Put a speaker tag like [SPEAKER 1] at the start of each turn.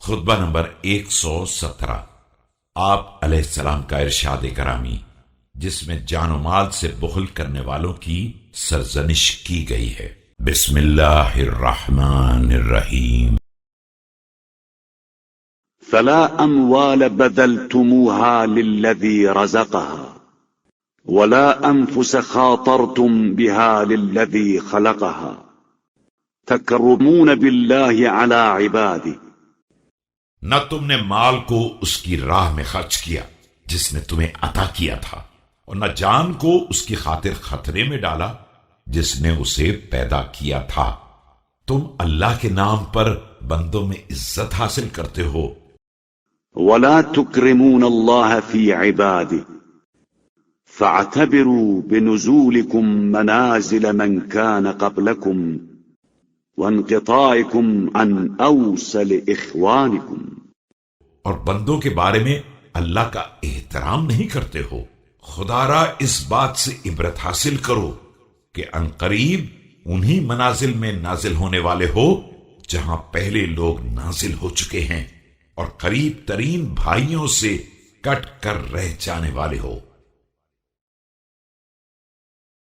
[SPEAKER 1] خطبہ نمبر 117۔ آپ علیہ السلام کا ارشاد کرامی جس میں جان و مال سے بخل کرنے والوں کی سرزنش کی گئی ہے۔ بسم اللہ الرحمن الرحیم۔
[SPEAKER 2] فلا اموال بذلتموها للذي رزقها ولا انفس خاطرتم بها للذي خلقها تكرمون بالله على عباده۔
[SPEAKER 1] نہ تم نے مال کو اس کی راہ میں خرچ کیا جس نے تمہیں عطا کیا تھا، اور نہ جان کو اس کی خاطر خطرے میں ڈالا جس نے اسے پیدا کیا تھا۔ تم اللہ کے نام پر بندوں میں عزت حاصل کرتے ہو۔
[SPEAKER 2] ولا تكرمون الله في عباده فاعتبروا بنزولكم منازل من كان قبلكم وانقطاعكم عن اوسل اخوانكم۔
[SPEAKER 1] اور بندوں کے بارے میں اللہ کا احترام نہیں کرتے ہو۔ خدا را اس بات سے عبرت حاصل کرو کہ عنقریب انہی منازل میں نازل ہونے والے ہو جہاں پہلے لوگ نازل ہو چکے ہیں، اور قریب ترین بھائیوں سے کٹ کر رہ جانے والے ہو۔